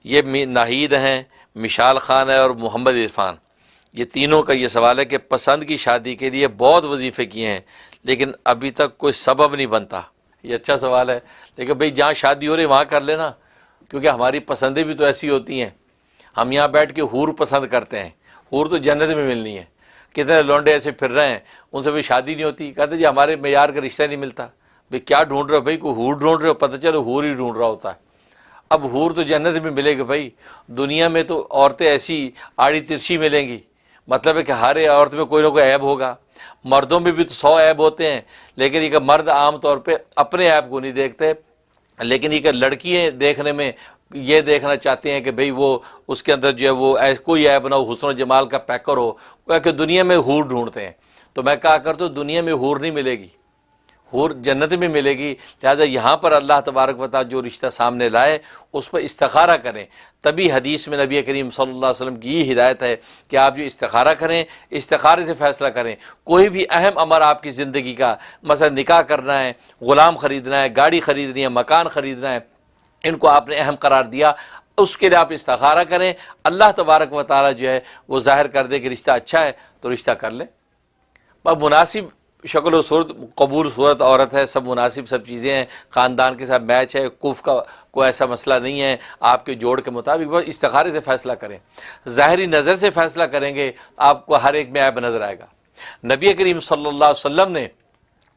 یہ ناہید ہیں، مشال خان ہے اور محمد عرفان، یہ تینوں کا یہ سوال ہے کہ پسند کی شادی کے لیے بہت وظیفے کیے ہیں لیکن ابھی تک کوئی سبب نہیں بنتا۔ یہ اچھا سوال ہے، لیکن بھئی جہاں شادی ہو رہی وہاں کر لینا، کیونکہ ہماری پسندیں بھی تو ایسی ہوتی ہیں۔ ہم یہاں بیٹھ کے حور پسند کرتے ہیں، حور تو جنت میں ملنی ہے۔ کتنے لونڈے ایسے پھر رہے ہیں ان سے بھی شادی نہیں ہوتی، کہتے جی ہمارے معیار کا رشتہ نہیں ملتا۔ بھئی کیا ڈھونڈ رہے ہو بھئی؟ کوئی حور ڈھونڈ رہے ہو؟ پتہ چلو حور ہی ڈھونڈ رہا ہوتا ہے۔ اب حور تو جنت میں ملے گی بھائی، دنیا میں تو عورتیں ایسی آڑی ترچھی ملیں گی، مطلب ہے کہ ہر عورت میں کوئی نہ کوئی عیب ہوگا۔ مردوں میں بھی تو 100 عیب ہوتے ہیں، لیکن یہ کہ مرد عام طور پہ اپنے عیب کو نہیں دیکھتے، لیکن یہ کہ لڑکیاں دیکھنے میں یہ دیکھنا چاہتے ہیں کہ بھئی وہ اس کے اندر جو ہے وہ کوئی عیب نہ ہو، حسن و جمال کا پیکر ہو، کہ دنیا میں حور ڈھونڈتے ہیں۔ تو میں کہا کرتا ہوں دنیا میں حور نہیں ملے گی، حور جنت میں ملے گی۔ لہذا یہاں پر اللہ تبارک و تعالیٰ جو رشتہ سامنے لائے اس پر استخارہ کریں۔ تبھی حدیث میں نبی کریم صلی اللہ علیہ وسلم کی یہ ہدایت ہے کہ آپ جو استخارہ کریں، استخارے سے فیصلہ کریں۔ کوئی بھی اہم امر آپ کی زندگی کا، مثلا نکاح کرنا ہے، غلام خریدنا ہے، گاڑی خریدنی ہے، مکان خریدنا ہے، ان کو آپ نے اہم قرار دیا، اس کے لیے آپ استخارہ کریں۔ اللہ تبارک و تعالیٰ جو ہے وہ ظاہر کر دے کہ رشتہ اچھا ہے تو رشتہ کر لیں۔ اب مناسب شکل و صورت، قبول صورت عورت ہے، سب مناسب سب چیزیں ہیں، خاندان کے ساتھ میچ ہے، کف کا کوئی ایسا مسئلہ نہیں ہے، آپ کے جوڑ کے مطابق بس استخارے سے فیصلہ کریں۔ ظاہری نظر سے فیصلہ کریں گے آپ کو ہر ایک میں عیب نظر آئے گا۔ نبی کریم صلی اللہ علیہ وسلم نے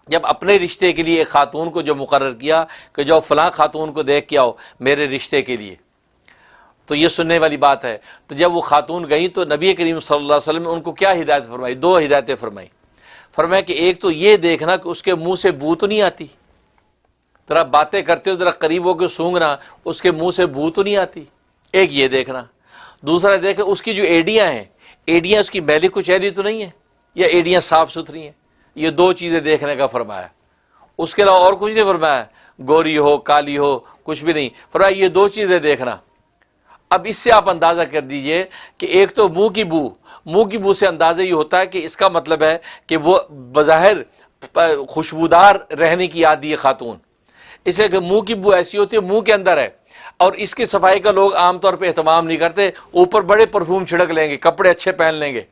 جب اپنے رشتے کے لیے ایک خاتون کو جو مقرر کیا کہ جو فلاں خاتون کو دیکھ کے آؤ میرے رشتے کے لیے، تو یہ سننے والی بات ہے۔ تو جب وہ خاتون گئیں تو نبی کریم صلی اللہ علیہ وسلم نے ان کو کیا ہدایت فرمائی؟ 2 ہدایتیں فرمائی۔ فرمایا کہ ایک تو یہ دیکھنا کہ اس کے منہ سے بو تو نہیں آتی، ذرا باتیں کرتے ہو ذرا قریب ہو کے سونگنا، اس کے منہ سے بو تو نہیں آتی، ایک یہ دیکھنا۔ دوسرا دیکھیں اس کی جو ایڑیاں ہیں، ایڑیاں اس کی میلی کچیلی تو نہیں ہے، یا ایڑیاں صاف ستھری ہیں۔ یہ 2 چیزیں دیکھنے کا فرمایا۔ اس کے علاوہ اور کچھ نہیں فرمایا، گوری ہو کالی ہو کچھ بھی نہیں، فرمایا یہ 2 چیزیں دیکھنا۔ اب اس سے آپ اندازہ کر دیجئے کہ ایک تو منہ کی بو سے اندازہ یہ ہوتا ہے کہ اس کا مطلب ہے کہ وہ بظاہر خوشبودار رہنے کی عادی ہے خاتون، اس لیے کہ منہ کی بو ایسی ہوتی ہے منہ کے اندر ہے، اور اس کی صفائی کا لوگ عام طور پہ اہتمام نہیں کرتے، اوپر بڑے پرفیوم چھڑک لیں گے، کپڑے اچھے پہن لیں گے،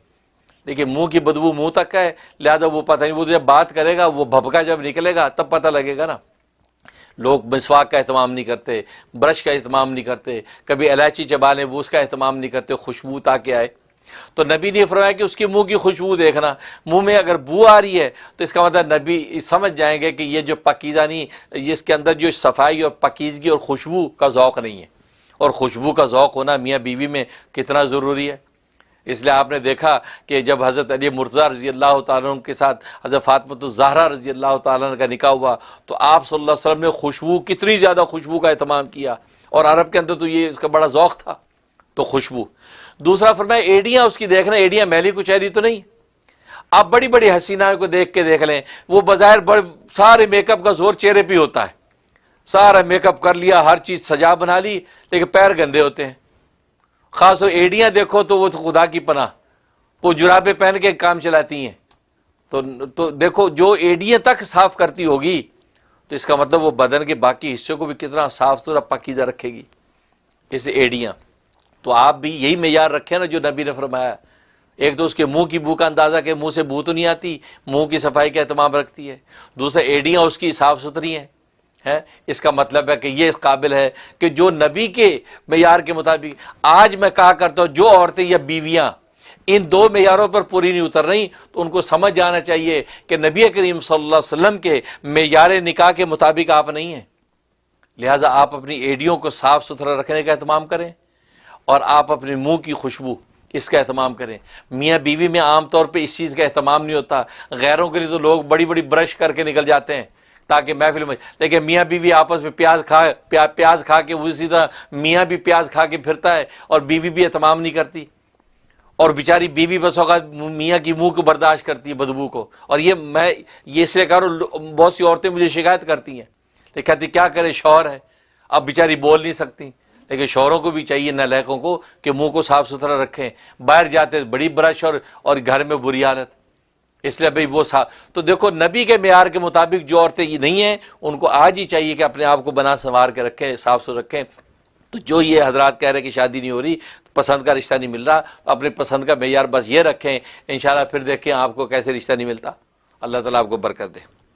لیکن منہ کی بدبو منہ تک کا ہے، لہذا وہ پتہ نہیں، وہ جب بات کرے گا وہ بھبکا جب نکلے گا تب پتہ لگے گا نا۔ لوگ مسواک کا اہتمام نہیں کرتے، برش کا اہتمام نہیں کرتے، کبھی الائچی چبا لیں وہ اس کا اہتمام نہیں کرتے خوشبو تاکہ آئے۔ تو نبی نے فرمایا کہ اس کے منہ کی خوشبو دیکھنا، منہ میں اگر بو آ رہی ہے تو اس کا مطلب نبی سمجھ جائیں گے کہ یہ جو پاکیزہ نہیں، یہ اس کے اندر جو صفائی اور پاکیزگی اور خوشبو کا ذوق نہیں ہے۔ اور خوشبو کا ذوق ہونا میاں بیوی میں کتنا ضروری ہے۔ اس لیے آپ نے دیکھا کہ جب حضرت علی مرتضیٰ رضی اللہ تعالیٰ عنہ کے ساتھ حضرت فاطمہ الزہرا رضی اللہ تعالیٰ عنہ کا نکاح ہوا تو آپ صلی اللہ علیہ وسلم نے خوشبو، کتنی زیادہ خوشبو کا اہتمام کیا، اور عرب کے اندر تو یہ اس کا بڑا ذوق تھا، تو خوشبو۔ دوسرا فرمایا ایڑیاں اس کی دیکھنا، ایڑیاں میلی کچیلی تو نہیں۔ آپ بڑی بڑی حسینہ کو دیکھ کے دیکھ لیں، وہ بظاہر بڑے سارے میک اپ کا زور چہرے پہ ہوتا ہے، سارا میک اپ کر لیا، ہر چیز سجا بنا لی، لیکن پیر گندے ہوتے ہیں۔ خاص طور ایڑیاں دیکھو تو وہ خدا کی پناہ، وہ جرابیں پہن کے کام چلاتی ہیں۔ تو دیکھو جو ایڑیاں تک صاف کرتی ہوگی تو اس کا مطلب وہ بدن کے باقی حصوں کو بھی کتنا صاف ستھرا پاکیزہ رکھے گی، اس ایڑیاں۔ تو آپ بھی یہی معیار رکھیں نا جو نبی نے فرمایا۔ ایک تو اس کے منہ کی بو کا اندازہ کہ منہ سے بو تو نہیں آتی، منہ کی صفائی کا اہتمام رکھتی ہے۔ دوسرا ایڑیاں اس کی صاف ستھری ہیں، اس کا مطلب ہے کہ یہ اس قابل ہے کہ جو نبی کے معیار کے مطابق۔ آج میں کہا کرتا ہوں جو عورتیں یا بیویاں ان 2 معیاروں پر پوری نہیں اتر رہی تو ان کو سمجھ جانا چاہیے کہ نبی کریم صلی اللہ علیہ وسلم کے معیار نکاح کے مطابق آپ نہیں ہیں۔ لہٰذا آپ اپنی ایڑیوں کو صاف ستھرا رکھنے کا اہتمام کریں، اور آپ اپنے منہ کی خوشبو اس کا اہتمام کریں۔ میاں بیوی میں عام طور پہ اس چیز کا اہتمام نہیں ہوتا، غیروں کے لیے تو لوگ بڑی بڑی برش کر کے نکل جاتے ہیں تاکہ محفل میں، لیکن میاں بیوی آپس میں پیاز کھا کے اسی طرح میاں بھی پیاز کھا کے پھرتا ہے اور بیوی بھی اہتمام نہیں کرتی، اور بیچاری بیوی بس اوقات میاں کی منہ کو برداشت کرتی ہے بدبو کو۔ اور یہ اس لیے کہہ رہا ہوں، بہت سی عورتیں مجھے شکایت کرتی ہیں، لیکن کہتی کیا کرے شوہر ہے، اب بیچاری بول نہیں سکتی، لیکن شوہروں کو بھی چاہیے نالائقوں کو کہ منہ کو صاف ستھرا رکھیں، باہر جاتے بڑی برش اور گھر میں بری حالت، اس لیے بھئی وہ صاف۔ تو دیکھو نبی کے معیار کے مطابق جو عورتیں یہ نہیں ہیں ان کو آج ہی چاہیے کہ اپنے آپ کو بنا سنوار کے رکھیں، صاف ستھرا رکھیں، تو جو یہ حضرات کہہ رہے کہ شادی نہیں ہو رہی، پسند کا رشتہ نہیں مل رہا، تو اپنے پسند کا معیار بس یہ رکھیں، انشاءاللہ پھر دیکھیں آپ کو کیسے رشتہ نہیں ملتا۔ اللہ تعالیٰ آپ کو برکت دے۔